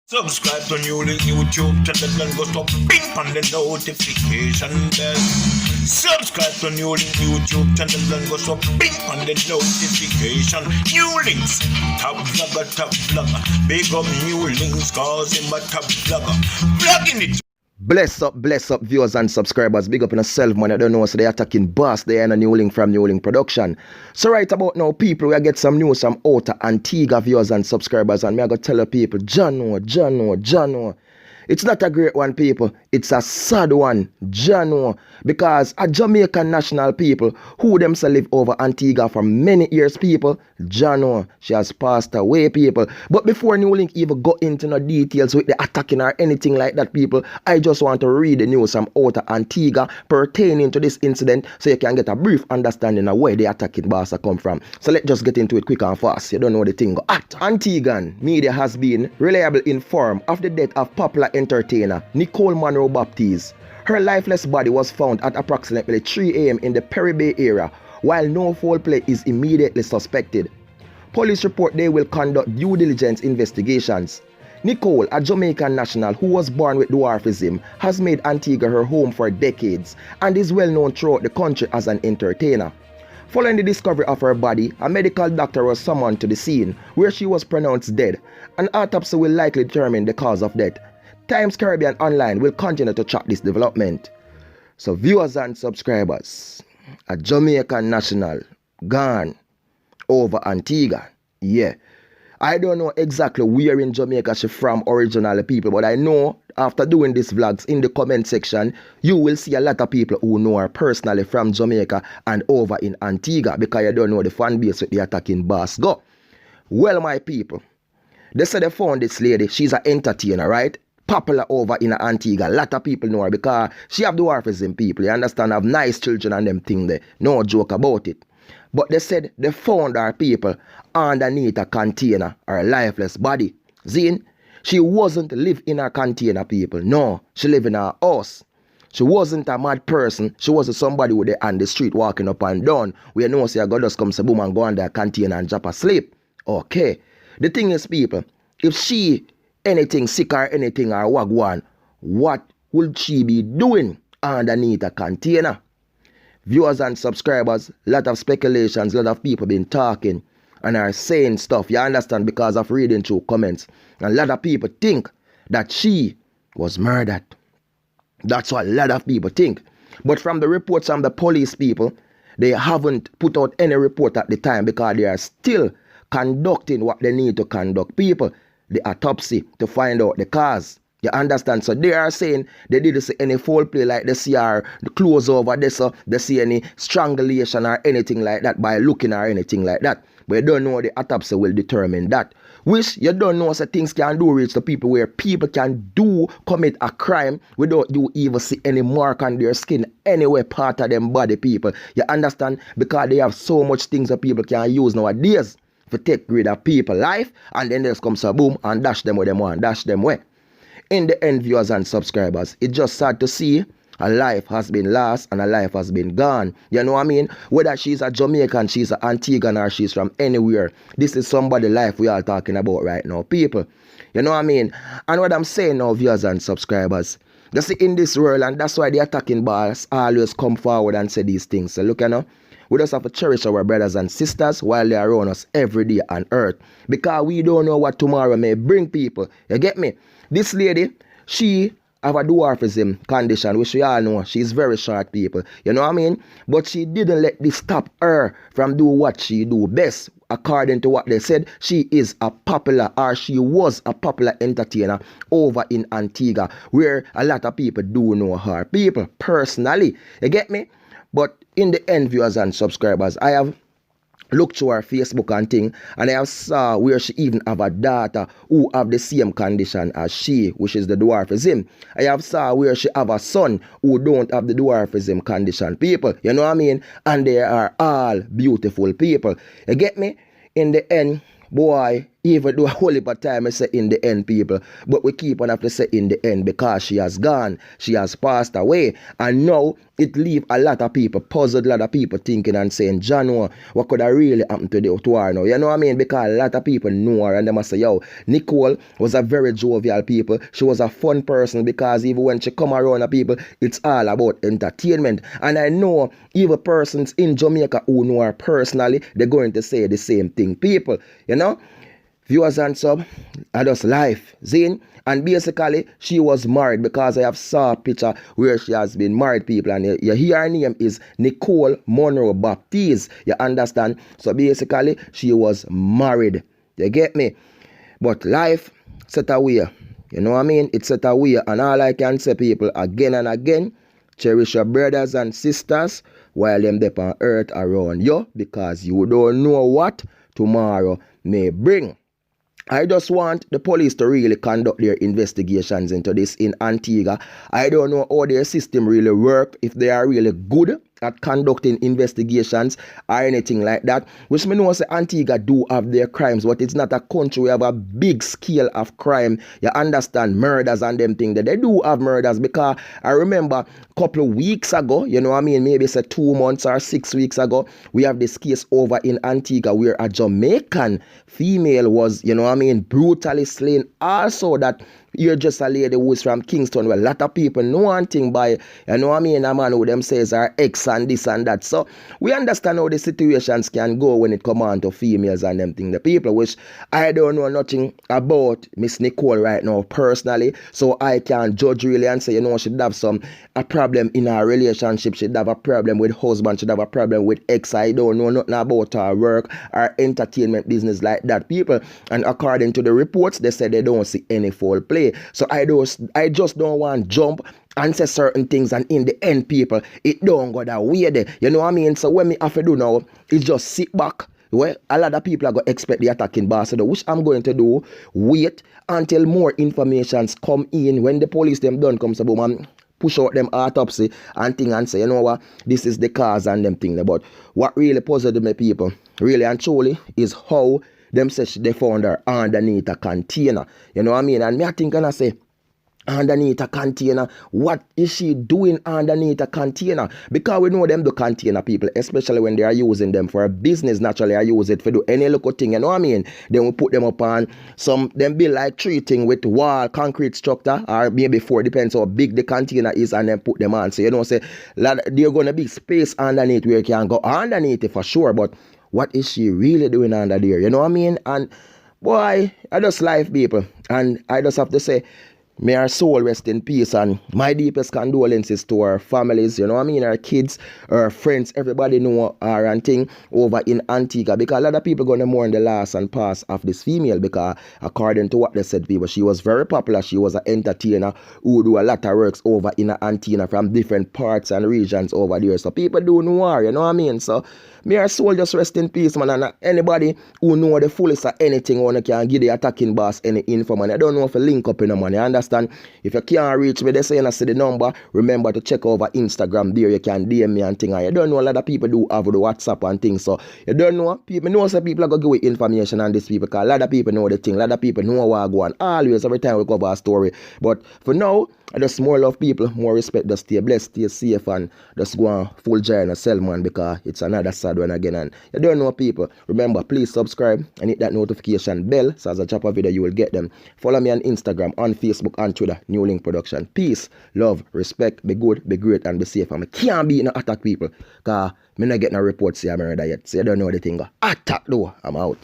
Subscribe to NEWLINK YouTube channel and go to ping on the notification bell. Subscribe to NEWLINK YouTube channel and go to ping on the notification. NEWLINKs, top vlogger. Big up NEWLINKs, cause him a top vlogger. Vlogging it. Bless up, viewers and subscribers. Big up in yourself, man. I don't know, so they attacking boss. They are in a NEWLINK from NEWLINK production. So right about now, people, we get some news from outer Antigua viewers and subscribers. And me I go tell the people, John. It's not a great one, people. It's a sad one, John. Because a Jamaican national people who themselves live over Antigua for many years, people, John, she has passed away, people. But before NEWLINK even go into no details with the attacking or anything like that, people, I just want to read the news from outer Antigua pertaining to this incident so you can get a brief understanding of where the attacking boss come from. So let's just get into it quick and fast. You don't know the thing. At Antiguan media has been reliably informed of the death of popular entertainer Nicole Monroe Baptiste. Her lifeless body was found at approximately 3 a.m. in the Perry Bay area, while no foul play is immediately suspected. Police report they will conduct due diligence investigations. Nicole, a Jamaican national who was born with dwarfism, has made Antigua her home for decades and is well known throughout the country as an entertainer. Following the discovery of her body, a medical doctor was summoned to the scene, where she was pronounced dead. An autopsy will likely determine the cause of death. Times Caribbean Online will continue to track this development. So viewers and subscribers, a Jamaican national gone over Antigua. Yeah. I don't know exactly where in Jamaica she from originally, people, but I know after doing these vlogs in the comment section, you will see a lot of people who know her personally from Jamaica and over in Antigua, because you don't know the fan base with the attacking boss go. Well, my people, they said they found this lady. She's an entertainer, right? Popular over in Antigua. A lot of people know her because she have dwarfism, people. You understand? Have nice children and them thing there. No joke about it. But they said they found her, people, underneath a container, her lifeless body. Zine, she wasn't live in her container, people. No, she live in her house. She wasn't a mad person. She wasn't somebody with the on the street walking up and down. We know say God just comes to boom and go under a container and drop asleep. Okay. The thing is, people, if she anything sick or anything or wagwan, what would she be doing underneath a container? Viewers and subscribers, lot of speculations, lot of people been talking and are saying stuff, you understand, because of reading through comments. And a lot of people think that she was murdered. That's what a lot of people think. But from the reports from the police, people, they haven't put out any report at the time because they are still conducting what they need to conduct, people. The autopsy to find out the cause. You understand? So they are saying they didn't see any foul play, like they see her the clothes over this, so they see any strangulation or anything like that by looking or anything like that. But you don't know the autopsy will determine that. Which you don't know so things can do reach the people where people can commit a crime without you even see any mark on their skin anywhere part of them body, people. You understand? Because they have so much things that people can use nowadays to take rid of people's life, and then there's comes a boom and dash them where them want, dash them where. In the end, viewers and subscribers, it's just sad to see a life has been lost and a life has been gone. You know what I mean? Whether she's a Jamaican, she's an Antiguan, or she's from anywhere, this is somebody's life we are talking about right now, people. You know what I mean? And what I'm saying now, viewers and subscribers, you see, in this world, and that's why the attacking boss always come forward and say these things. So look, you know, we just have to cherish our brothers and sisters while they are around us every day on earth. Because we don't know what tomorrow may bring, people. You get me? This lady, she have a dwarfism condition, which we all know. She's very short, people. You know what I mean? But she didn't let this stop her from doing what she do best. According to what they said, she is a popular, or she was a popular entertainer over in Antigua, where a lot of people do know her. People, personally. You get me? But in the end, viewers and subscribers, I have looked through her Facebook and thing, and I have saw where she even have a daughter who have the same condition as she, which is the dwarfism. I have saw where she have a son who don't have the dwarfism condition, people. You know what I mean? And they are all beautiful people. You get me? In the end, boy, Even though a whole heap of time I say in the end, people, but we keep on have to say in the end because she has gone, she has passed away, and now it leave a lot of people puzzled, a lot of people thinking and saying, John, what could have really happened to her now? You know what I mean? Because a lot of people know her and they must say, yo, Nicole was a very jovial people. She was a fun person because even when she come around the people, it's all about entertainment. And I know even persons in Jamaica who know her personally, they're going to say the same thing. People, you know? Viewers and sub, I just life, Zine. And basically, she was married because I have saw a picture where she has been married, people. And you hear her name is Nicole Monroe Baptiste. You understand? So basically, she was married. You get me? But life set away. You know what I mean? It's set away. And all I can say, people, again and again, cherish your brothers and sisters while them dey on earth around you, because you don't know what tomorrow may bring. I just want the police to really conduct their investigations into this in Antigua. I don't know how their system really work, if they are really good at conducting investigations or anything like that. Which me know say Antigua do have their crimes, but it's not a country where have a big scale of crime. You understand, murders and them things. They do have murders, because I remember a couple of weeks ago, you know what I mean, maybe say 2 months or 6 weeks ago, we have this case over in Antigua where a Jamaican female was, you know what I mean, brutally slain. Also that you're just a lady who is from Kingston, where a lot of people know one thing by, you know what I mean, a man who them says are ex and this and that. So we understand how the situations can go when it comes on to females and them thing. The people, which I don't know nothing about Miss Nicole right now personally, so I can't judge really and say, you know, she'd have a problem in her relationship, she'd have a problem with husband, she'd have a problem with ex. I don't know nothing about her work, her entertainment business like that, people. And according to the reports, they said they don't see any foul play. So I just don't want to jump and say certain things, and in the end, people, it don't go that way there. You know what I mean? So what me have to do now is just sit back. Well, a lot of people are going to expect the attacking ambassador, which I'm going to do. Wait until more informations come in. When the police them done come, so boom, and push out them autopsy and thing and say, you know what, this is the cause and them thing. But what really puzzled me, people, really and truly, is how them say they found her underneath a container. You know what I mean? And me I think and I say, underneath a container, what is she doing underneath a container? Because we know them the container people, especially when they are using them for a business. Naturally I use it for do any local thing, you know what I mean? Then we put them up on some, them build like treating with wall concrete structure, or maybe 4, depends how big the container is, and then put them on. So you know, say they're gonna be space underneath where you can go underneath it for sure. But what is she really doing under there? You know what I mean? And boy, I just life, people, and I just have to say, may her soul rest in peace, and my deepest condolences to her families, you know what I mean, her kids, her friends, everybody know her and thing over in Antigua, because a lot of people gonna mourn the loss and pass of this female, because according to what they said, people, she was very popular. She was an entertainer who do a lot of works over in Antigua from different parts and regions over there. So people do know her, you know what I mean? So may her soul just rest in peace, man. And anybody who know the fullest of anything, one can give the attacking boss any info, man. I don't know if you link up in the money, you understand? If you can't reach me, they say I see the number, remember to check over Instagram there. You can DM me and thing. And you don't know, a lot of people do have the WhatsApp and things. So you don't know, people know some people are going to give you information on this people, because a lot of people know the thing, a lot of people know what I go on always every time we cover a story. But for now, I just more love people, more respect, just stay blessed, stay safe, and just go on full journey sell, man, because it's another sad one again. And you don't know, people, remember, please subscribe and hit that notification bell, so as I drop a video you will get them. Follow me on Instagram, on Facebook, and Twitter, NEWLINK Production. Peace, love, respect, be good, be great, and be safe. And I can't be in attack, people, because I not get no reports say I'm murder yet. So you don't know the thing. Attack though, I'm out.